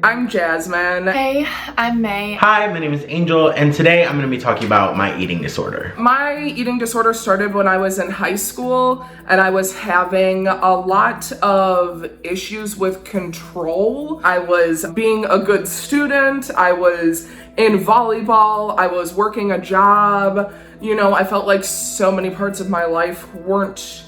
I'm Jasmine. Hey, I'm May. Hi, my name is Angel, and today I'm going to be talking about my eating disorder. My eating disorder started when I was in high school, and I was having a lot of issues with control. I was being a good student, I was in volleyball, I was working a job. You know, I felt like so many parts of my life weren't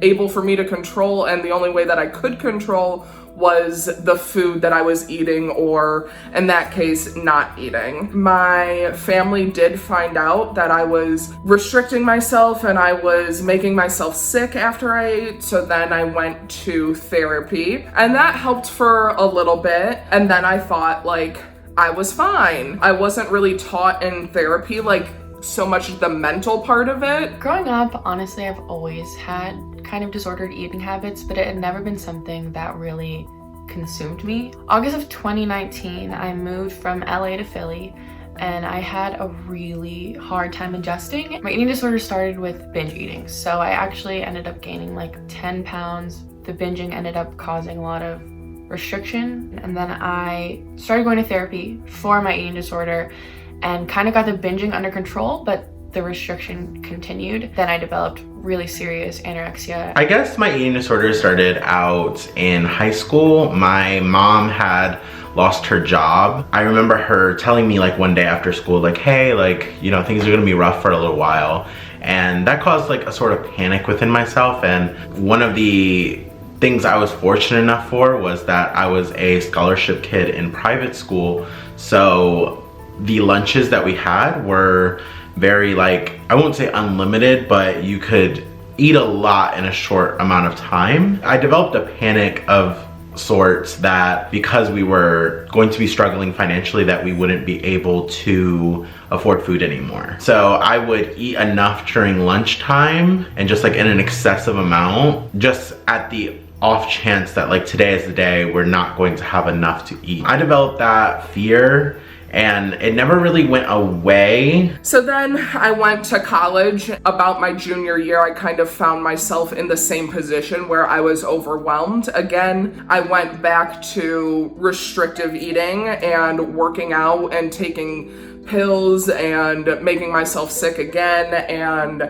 able for me to control, and the only way that I could control was the food that I was eating, or in that case, not eating. My family did find out that I was restricting myself and I was making myself sick after I ate, so then I went to therapy, and that helped for a little bit, and then I thought like I was fine. I wasn't really taught in therapy like so much the mental part of it. Growing up, honestly, I've always had kind of disordered eating habits, but it had never been something that really consumed me. August of 2019, I moved from LA to Philly, and I had a really hard time adjusting. My eating disorder started with binge eating, so I actually ended up gaining like 10 pounds. The binging ended up causing a lot of restriction, and then I started going to therapy for my eating disorder and kind of got the binging under control, but the restriction continued. Then I developed really serious anorexia. I guess my eating disorder started out in high school. My mom had lost her job. I remember her telling me like one day after school, like, hey, like, you know, things are gonna be rough for a little while. And that caused like a sort of panic within myself. And one of the things I was fortunate enough for was that I was a scholarship kid in private school. So the lunches that we had were very, like, I won't say unlimited, but you could eat a lot in a short amount of time. I developed a panic of sorts that because we were going to be struggling financially that we wouldn't be able to afford food anymore. So I would eat enough during lunchtime and just like in an excessive amount, just at the off chance that like today is the day we're not going to have enough to eat. I developed that fear and it never really went away. So then I went to college. About my junior year, I kind of found myself in the same position where I was overwhelmed. Again, I went back to restrictive eating and working out and taking pills and making myself sick again. And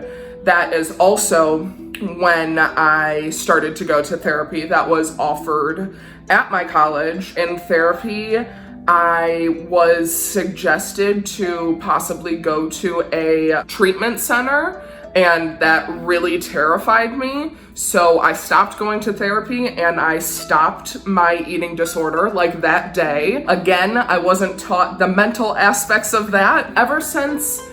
that is also when I started to go to therapy that was offered at my college. In therapy, I was suggested to possibly go to a treatment center, and that really terrified me. So I stopped going to therapy and I stopped my eating disorder like that day. Again, I wasn't taught the mental aspects of that. Ever since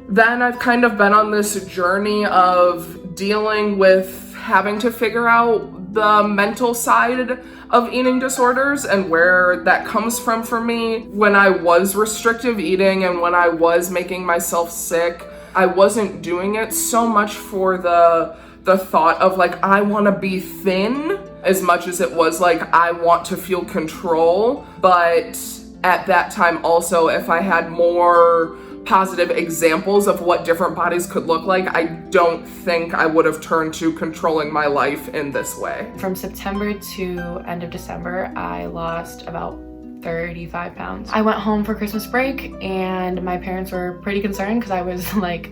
then, I've kind of been on this journey of dealing with having to figure out the mental side of eating disorders and where that comes from for me. When I was restrictive eating and when I was making myself sick, I wasn't doing it so much for the thought of like, I want to be thin, as much as it was like, I want to feel control. But at that time also, if I had more positive examples of what different bodies could look like, I don't think I would have turned to controlling my life in this way. From September to end of December, I lost about 35 pounds. I went home for Christmas break and my parents were pretty concerned because I was like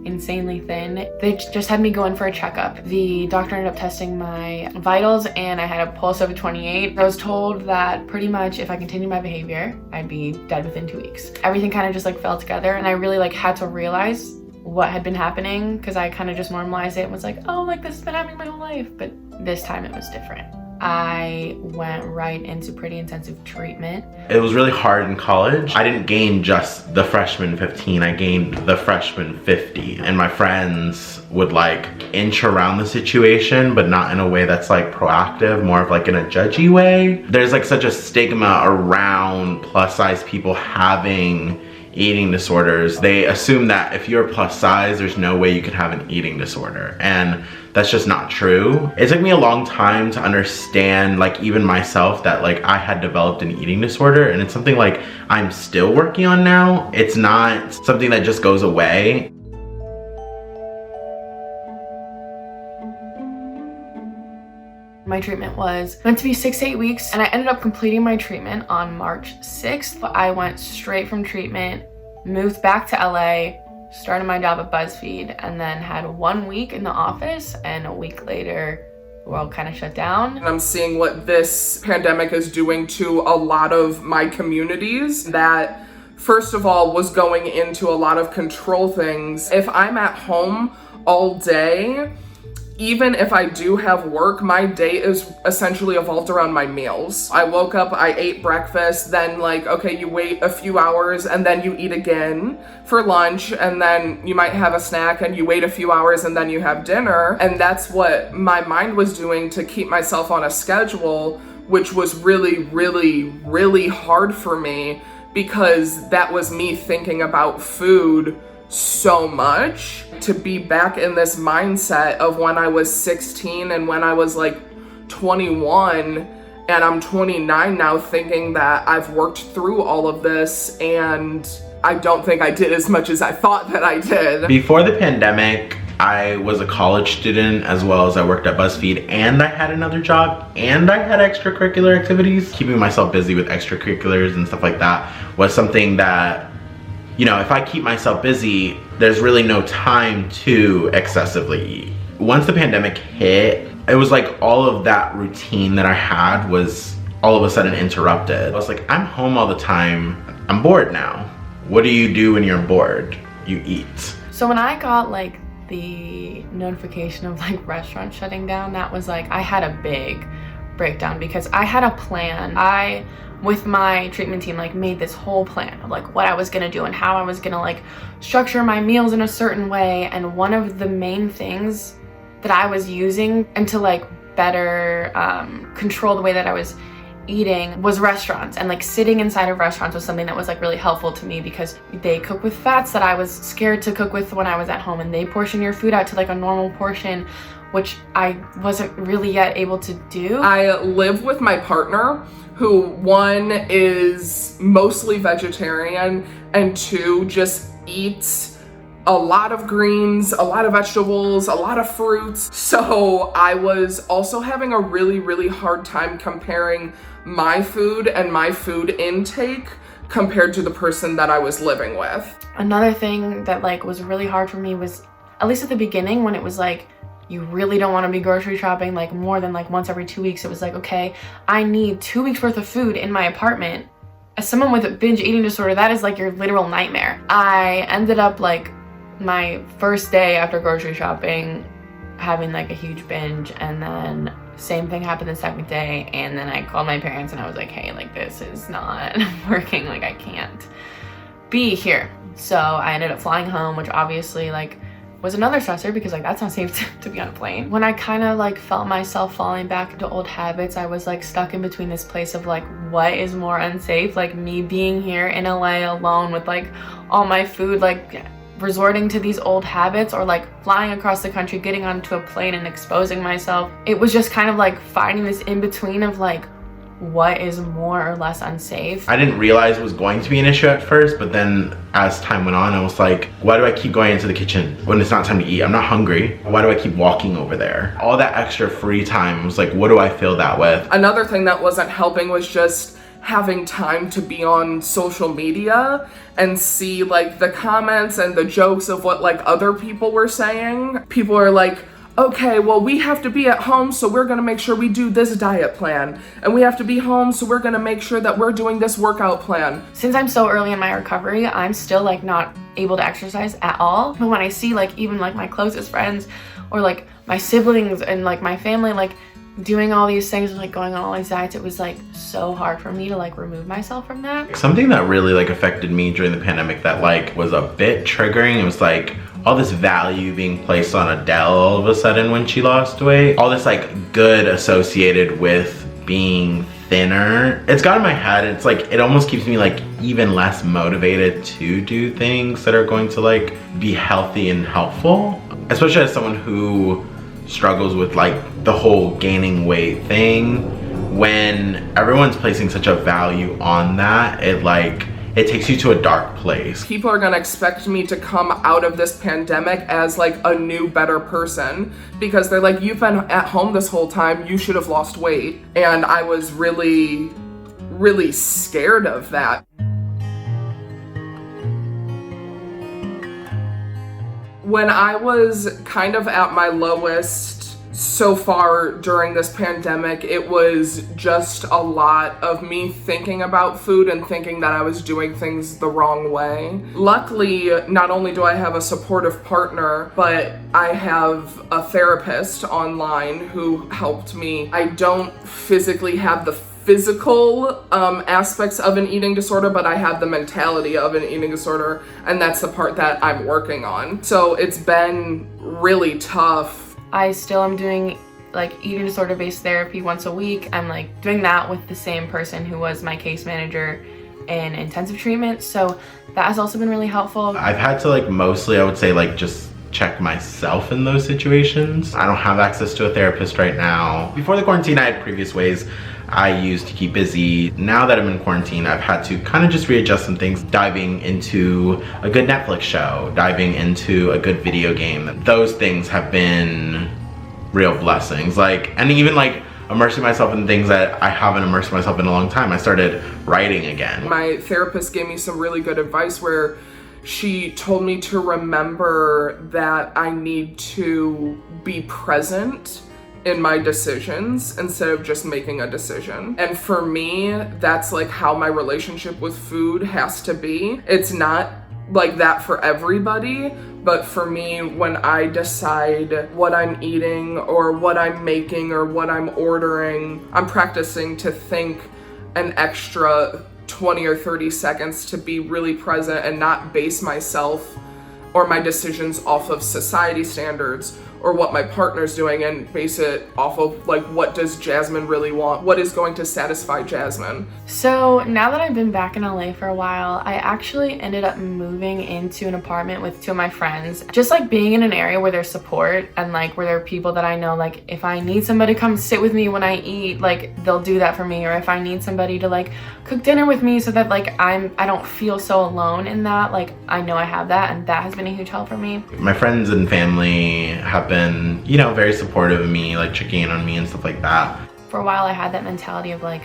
insanely thin. They just had me go in for a checkup. The doctor ended up testing my vitals and I had a pulse of 28. I was told that pretty much if I continued my behavior, I'd be dead within 2 weeks. Everything kind of just like fell together and I really like had to realize what had been happening because I kind of just normalized it and was like, oh, like this has been happening my whole life. But this time it was different. I went right into pretty intensive treatment. It was really hard in college. I didn't gain just the freshman 15, I gained the freshman 50. And my friends would like inch around the situation, but not in a way that's like proactive, more of like in a judgy way. There's like such a stigma around plus size people having eating disorders. They assume that if you're plus size, there's no way you can have an eating disorder. And that's just not true. It took me a long time to understand, like even myself, that like I had developed an eating disorder, and it's something like I'm still working on now. It's not something that just goes away. My treatment was meant to be 6 to 8 weeks, and I ended up completing my treatment on March 6th. I went straight from treatment, moved back to LA, started my job at BuzzFeed, and then had 1 week in the office, and a week later, the world kind of shut down. And I'm seeing what this pandemic is doing to a lot of my communities that, first of all, was going into a lot of control things. If I'm at home all day, even if I do have work, my day is essentially evolved around my meals. I woke up, I ate breakfast, then like, okay, you wait a few hours and then you eat again for lunch, and then you might have a snack and you wait a few hours and then you have dinner. And that's what my mind was doing to keep myself on a schedule, which was really, really, really hard for me because that was me thinking about food so much. To be back in this mindset of when I was 16 and when I was like 21 and I'm 29 now, thinking that I've worked through all of this and I don't think I did as much as I thought that I did. Before the pandemic, I was a college student as well as I worked at BuzzFeed, and I had another job and I had extracurricular activities. Keeping myself busy with extracurriculars and stuff like that was something that, you know, if I keep myself busy, there's really no time to excessively eat. Once the pandemic hit, it was like all of that routine that I had was all of a sudden interrupted. I was like, I'm home all the time. I'm bored now. What do you do when you're bored? You eat. So when I got like the notification of like restaurants shutting down, that was like, I had a big breakdown because I had a plan. With my treatment team, like made this whole plan of like what I was gonna do and how I was gonna like structure my meals in a certain way. And one of the main things that I was using and to like better control the way that I was eating was restaurants, and like sitting inside of restaurants was something that was like really helpful to me because they cook with fats that I was scared to cook with when I was at home, and they portion your food out to like a normal portion, which I wasn't really yet able to do. I live with my partner, who one is mostly vegetarian and two just eats a lot of greens, a lot of vegetables, a lot of fruits. So I was also having a really, really hard time comparing my food and my food intake compared to the person that I was living with. Another thing that like was really hard for me was, at least at the beginning, when it was like, you really don't want to be grocery shopping like more than like once every 2 weeks. It was like, okay, I need 2 weeks worth of food in my apartment. As someone with a binge eating disorder, that is like your literal nightmare. I ended up like my first day after grocery shopping having like a huge binge, and then same thing happened the second day, and then I called my parents and I was like, hey, like this is not working, like I can't be here. So I ended up flying home, which obviously like was another stressor because like that's not safe to be on a plane. When I kind of like felt myself falling back into old habits, I was like stuck in between this place of like, what is more unsafe? Like me being here in LA alone with like all my food, like resorting to these old habits, or like flying across the country, getting onto a plane and exposing myself. It was just kind of like finding this in between of like, what is more or less unsafe. I didn't realize it was going to be an issue at first, but then as time went on, I was like, why do I keep going into the kitchen when it's not time to eat? I'm not hungry. Why do I keep walking over there? All that extra free time was like, what do I fill that with? Another thing that wasn't helping was just having time to be on social media and see like the comments and the jokes of what like other people were saying. People are like, okay, well, we have to be at home, so we're gonna make sure we do this diet plan. And we have to be home, so we're gonna make sure that we're doing this workout plan. Since I'm so early in my recovery, I'm still like not able to exercise at all. But when I see like even like my closest friends or like my siblings and like my family like doing all these things and like going on all these diets, it was like so hard for me to like remove myself from that. Something that really like affected me during the pandemic that like was a bit triggering, it was like all this value being placed on Adele all of a sudden when she lost weight. All this like good associated with being thinner. It's got in my head, it's like it almost keeps me like even less motivated to do things that are going to like be healthy and helpful. Especially as someone who struggles with like the whole gaining weight thing. When everyone's placing such a value on that, it like it takes you to a dark place. People are gonna expect me to come out of this pandemic as like a new, better person, because they're like, you've been at home this whole time, you should have lost weight. And I was really, really scared of that. When I was kind of at my lowest so far during this pandemic, it was just a lot of me thinking about food and thinking that I was doing things the wrong way. Luckily, not only do I have a supportive partner, but I have a therapist online who helped me. I don't physically have the physical aspects of an eating disorder, but I have the mentality of an eating disorder, and that's the part that I'm working on. So it's been really tough. I still am doing like eating disorder based therapy once a week. I'm like doing that with the same person who was my case manager in intensive treatment. So that has also been really helpful. I've had to like mostly, I would say, like just check myself in those situations. I don't have access to a therapist right now. Before the quarantine, I had previous ways I used to keep busy. Now that I'm in quarantine, I've had to kind of just readjust some things, diving into a good Netflix show, diving into a good video game. Those things have been real blessings. Like, and even like immersing myself in things that I haven't immersed myself in a long time. I started writing again. My therapist gave me some really good advice where she told me to remember that I need to be present in my decisions instead of just making a decision. And for me, that's like how my relationship with food has to be. It's not like that for everybody, but for me, when I decide what I'm eating or what I'm making or what I'm ordering, I'm practicing to think an extra 20 or 30 seconds to be really present and not base myself or my decisions off of society standards or what my partner's doing, and base it off of like, what does Jasmine really want? What is going to satisfy Jasmine? So now that I've been back in LA for a while, I actually ended up moving into an apartment with two of my friends. Just like being in an area where there's support and like where there are people that I know, like if I need somebody to come sit with me when I eat, like they'll do that for me. Or if I need somebody to like cook dinner with me so that like I don't feel so alone in that, like I know I have that, and that has been a huge help for me. My friends and family have been, you know, very supportive of me, like checking in on me and stuff like that. For a while I had that mentality of like,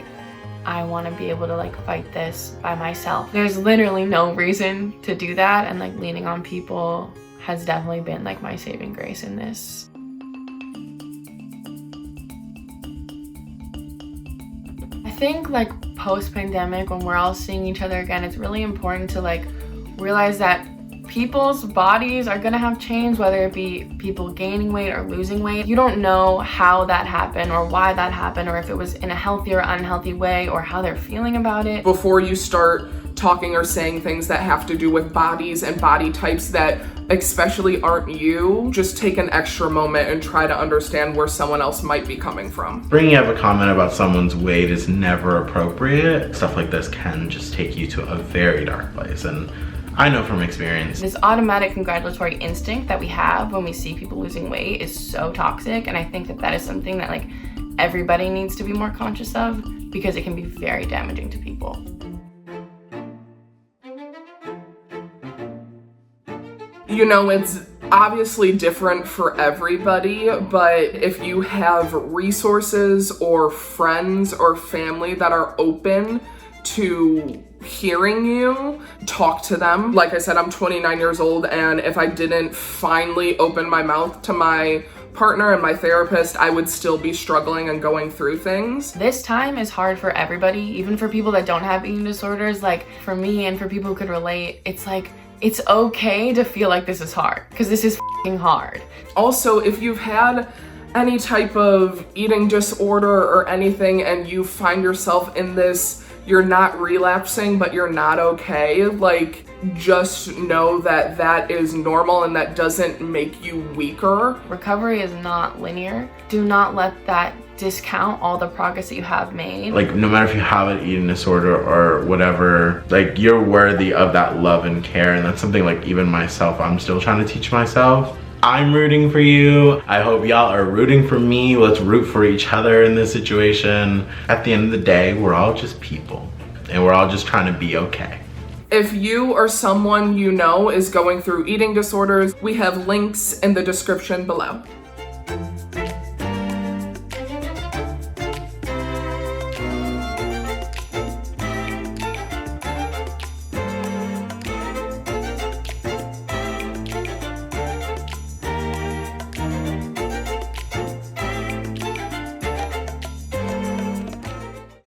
I want to be able to like fight this by myself. There's literally no reason to do that, and like leaning on people has definitely been like my saving grace in this. I think like post-pandemic, when we're all seeing each other again, it's really important to like realize that people's bodies are gonna have change, whether it be people gaining weight or losing weight. You don't know how that happened or why that happened, or if it was in a healthy or unhealthy way, or how they're feeling about it. Before you start talking or saying things that have to do with bodies and body types that especially aren't you, just take an extra moment and try to understand where someone else might be coming from. Bringing up a comment about someone's weight is never appropriate. Stuff like this can just take you to a very dark place, and I know from experience. This automatic congratulatory instinct that we have when we see people losing weight is so toxic, and I think that that is something that like everybody needs to be more conscious of, because it can be very damaging to people. You know, it's obviously different for everybody, but if you have resources or friends or family that are open to hearing you, talk to them. Like I said, I'm 29 years old, and if I didn't finally open my mouth to my partner and my therapist, I would still be struggling and going through things. This time is hard for everybody, even for people that don't have eating disorders. Like for me and for people who could relate, it's like, it's okay to feel like this is hard, because this is f***ing hard. Also, if you've had any type of eating disorder or anything and you find yourself in this, you're not relapsing, but you're not okay, like, just know that that is normal and that doesn't make you weaker. Recovery is not linear. Do not let that discount all the progress that you have made. Like, no matter if you have an eating disorder or whatever, like, you're worthy of that love and care, and that's something like even myself, I'm still trying to teach myself. I'm rooting for you. I hope y'all are rooting for me. Let's root for each other in this situation. At the end of the day, we're all just people, and we're all just trying to be okay. If you or someone you know is going through eating disorders, we have links in the description below.